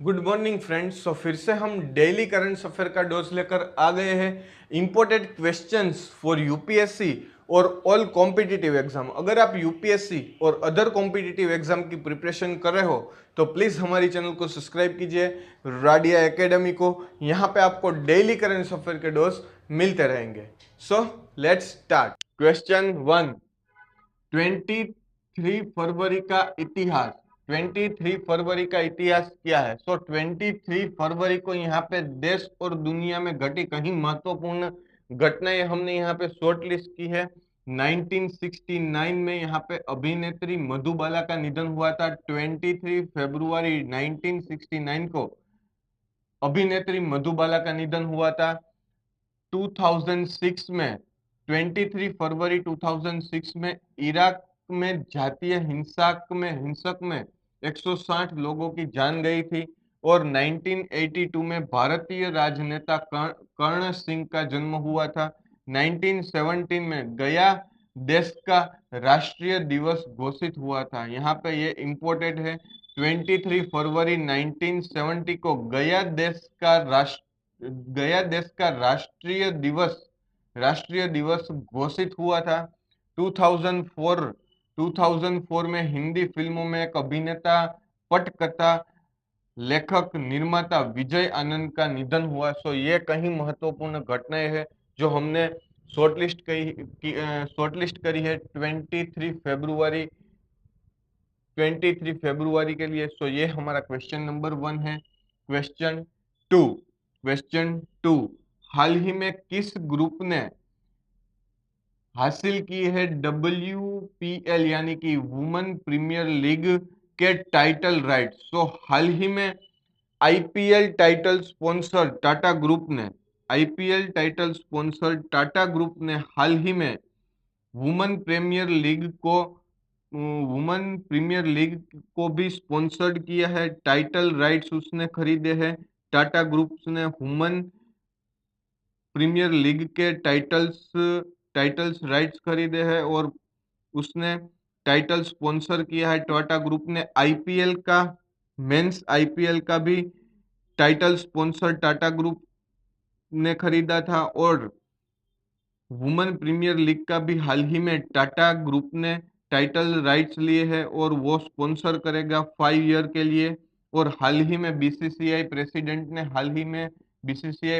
Good morning friends. फिर से हम डेली करंट अफेयर का डोज लेकर आ गए हैं। इंपॉर्टेंट क्वेश्चंस फॉर यूपीएससी और ऑल कॉम्पिटिटिव एग्जाम। अगर आप यूपीएससी और अदर कॉम्पिटिटिव एग्जाम की प्रिपरेशन कर रहे हो तो प्लीज़ हमारी चैनल को सब्सक्राइब कीजिए, राडिया एकेडमी को। यहाँ पे आपको डेली करंट अफेयर के डोज मिलते रहेंगे। So let's start. क्वेश्चन 1, 23 फरवरी का इतिहास। 23 फरवरी का इतिहास क्या है? 23 फरवरी को यहाँ पे देश और दुनिया में घटी कहीं महत्वपूर्ण घटनाएं हमने यहाँ पे शॉर्ट लिस्ट की है। 1969 में यहाँ पे अभिनेत्री मधुबाला का निधन हुआ था। 23 फरवरी 1969 को अभिनेत्री मधुबाला का निधन हुआ था। 2006 में 23 फरवरी 2006 में इराक में जातीय हिंसक में 160 लोगों की जान गई थी। और 1982 में भारतीय राजनेता कर्ण सिंह का जन्म हुआ था। 1917 में गया देश का राष्ट्रीय दिवस घोषित हुआ था। यहाँ पे ये इम्पोर्टेंट है। 23 फरवरी 1970 को गया देश का राष्ट्रीय दिवस घोषित हुआ था। 2004 में हिंदी फिल्मों में एक अभिनेता, पटकथा लेखक, निर्माता विजय आनंद का निधन हुआ। सो ये कहीं महत्वपूर्ण घटनाएं हैं जो हमने शॉर्टलिस्ट करी है 23 फरवरी के लिए। सो ये हमारा क्वेश्चन नंबर 1 है। क्वेश्चन 2 हाल ही में किस ग्रुप ने हासिल की है WPL यानी कि वुमेन प्रीमियर लीग के टाइटल राइट? सो हाल ही में IPL title sponsor Tata group ने हाल ही में वुमेन प्रीमियर लीग को भी स्पॉन्सर्ड किया है। टाइटल राइट्स उसने खरीदे हैं। टाटा ग्रुप ने वुमेन प्रीमियर लीग के टाइटल्स राइट्स खरीदे हैं और उसने टाइटल स्पॉन्सर किया है। टाटा ग्रुप ने मेंस आईपीएल का भी टाइटल स्पॉन्सर टाटा ग्रुप ने खरीदा था और वुमेन प्रीमियर लीग का भी हाल ही में टाटा ग्रुप ने टाइटल राइट्स लिए हैं और वो स्पॉन्सर करेगा 5 ईयर के लिए। और हाल ही में बीसीसीआई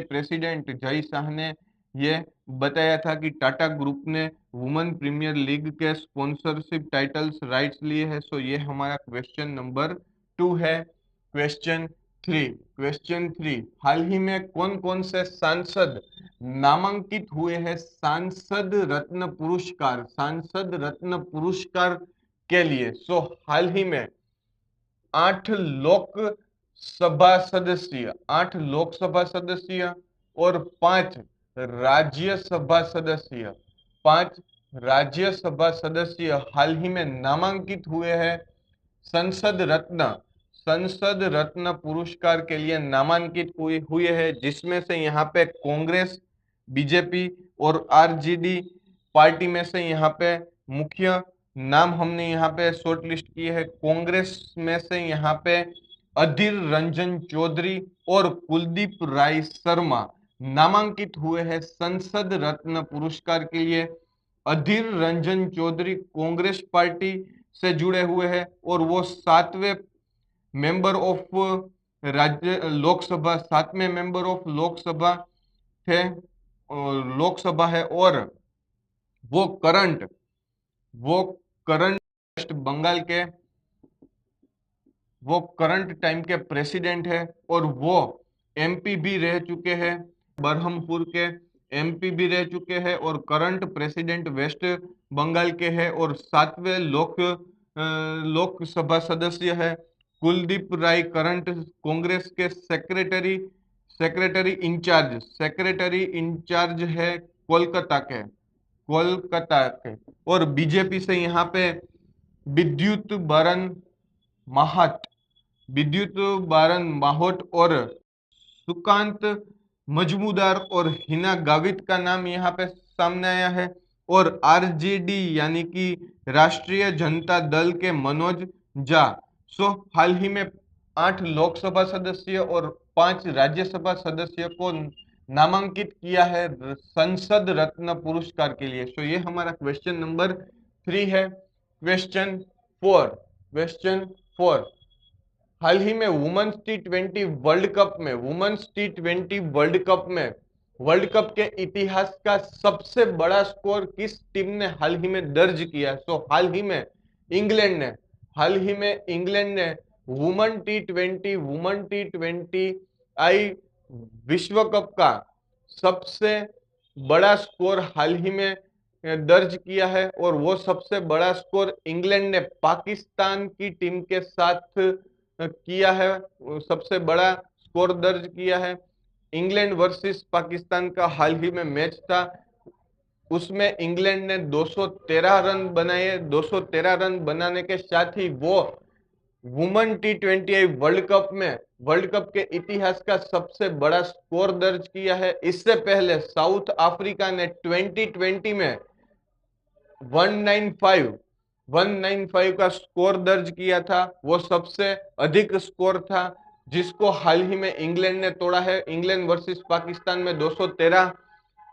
प्रेसिडेंट जय शाह ने ये बताया था कि टाटा ग्रुप ने वुमेन प्रीमियर लीग के स्पॉन्सरशिप टाइटल्स राइट्स लिए हैं। सो ये हमारा क्वेश्चन नंबर 2 है। क्वेश्चन 3 हाल ही में कौन कौन से सांसद नामांकित हुए हैं सांसद रत्न पुरस्कार के लिए? सो हाल ही में 8 लोकसभा सदस्य और 5 राज्यसभा सदस्य हाल ही में नामांकित हुए हैं संसद रत्न पुरस्कार के लिए नामांकित हुए हैं, जिसमें से यहाँ पे कांग्रेस, बीजेपी और आरजेडी पार्टी में से यहाँ पे मुख्य नाम हमने यहाँ पे शॉर्ट लिस्ट किए हैं। कांग्रेस में से यहाँ पे अधीर रंजन चौधरी और कुलदीप राय शर्मा नामांकित हुए हैं संसद रत्न पुरस्कार के लिए। अधीर रंजन चौधरी कांग्रेस पार्टी से जुड़े हुए हैं और वो 7वें मेंबर ऑफ लोकसभा थे, लोकसभा है। और वो करंट वो करंट वेस्ट बंगाल के वो करंट टाइम के प्रेसिडेंट है और वो एमपी भी रह चुके हैं, बरहमपुर के एमपी भी रह चुके हैं और करंट प्रेसिडेंट वेस्ट बंगाल के हैं और 7वें लोकसभा सदस्य है। कुलदीप राय करंट कांग्रेस के सेक्रेटरी इंचार्ज है कोलकाता के। और बीजेपी से यहाँ पे विद्युत बारन विद्युत बारन माहोट और सुकांत मजमूदार और हिना गावित का नाम यहाँ पे सामने आया है। और आरजेडी यानी कि राष्ट्रीय जनता दल के मनोज झा। सो हाल ही में 8 लोकसभा सदस्य और 5 राज्यसभा सदस्य को नामांकित किया है संसद रत्न पुरस्कार के लिए। तो ये हमारा क्वेश्चन नंबर 3 है। क्वेश्चन 4 हाल ही में वुमेन्स T20 वर्ल्ड कप के इतिहास का सबसे बड़ा स्कोर किस टीम ने हाल ही में दर्ज किया है? तो हाल ही में इंग्लैंड ने वुमेन T20 आई विश्व कप का सबसे बड़ा स्कोर हाल ही में दर्ज किया है, और वो सबसे बड़ा स्कोर इंग्लैंड ने पाकिस्तान की टीम के साथ किया है। सबसे बड़ा स्कोर दर्ज किया है। इंग्लैंड वर्सेस पाकिस्तान का हाल ही में मैच था, उसमें इंग्लैंड ने 213 रन बनाए। 213 रन बनाने के साथ ही वो वुमेन T20 वर्ल्ड कप के इतिहास का सबसे बड़ा स्कोर दर्ज किया है। इससे पहले साउथ अफ्रीका ने 2020 में 195 का स्कोर दर्ज किया था। वो सबसे अधिक स्कोर था जिसको हाल ही में इंग्लैंड ने तोड़ा है। इंग्लैंड वर्सेस पाकिस्तान में 213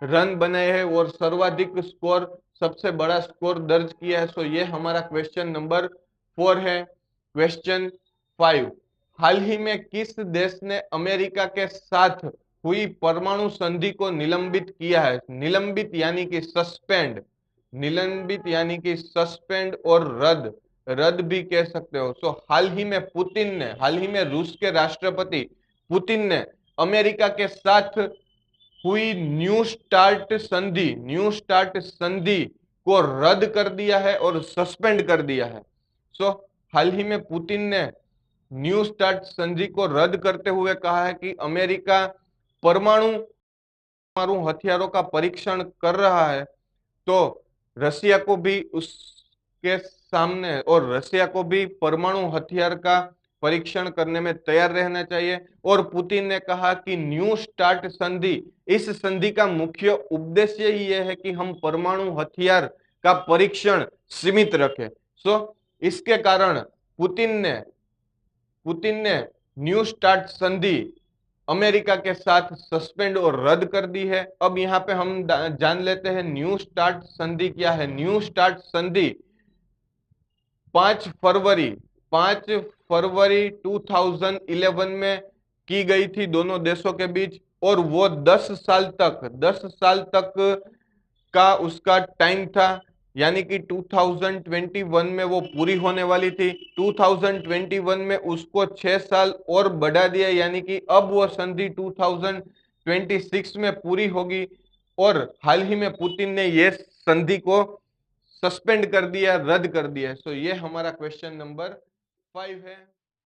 रन बनाए हैं और सर्वाधिक स्कोर, सबसे बड़ा स्कोर दर्ज किया है। सो ये हमारा क्वेश्चन नंबर 4 है। क्वेश्चन 5 हाल ही में किस देश ने अमेरिका के साथ हुई परमाणु संधि को निलंबित किया है? निलंबित यानी कि सस्पेंड और रद्द भी कह सकते हो। सो हाल ही में रूस के राष्ट्रपति पुतिन ने अमेरिका के साथ हुई न्यू स्टार्ट संधि को रद्द कर दिया है और सस्पेंड कर दिया है। सो हाल ही में पुतिन ने न्यू स्टार्ट संधि को रद्द करते हुए कहा है कि अमेरिका परमाणु हथियारों का परीक्षण कर रहा है, तो रसिया को भी उसके सामने और रसिया को भी परमाणु हथियार का परीक्षण करने में तैयार रहना चाहिए। और पुतिन ने कहा कि न्यू स्टार्ट संधि, इस संधि का मुख्य उद्देश्य ही यह है कि हम परमाणु हथियार का परीक्षण सीमित रखें। सो इसके कारण पुतिन ने न्यू स्टार्ट संधि अमेरिका के साथ सस्पेंड और रद्द कर दी है। अब यहाँ पे हम जान लेते हैं न्यू स्टार्ट संधि क्या है। न्यू स्टार्ट संधि 5 फरवरी 2011 में की गई थी दोनों देशों के बीच, और वो 10 साल तक का उसका टाइम था, यानी कि 2021 में वो पूरी होने वाली थी। 2021 में उसको 6 साल और बढ़ा दिया, यानी कि अब वो संधि 2026 में पूरी होगी। और हाल ही में पुतिन ने ये संधि को सस्पेंड कर दिया, रद्द कर दिया। सो ये हमारा क्वेश्चन नंबर 5 है।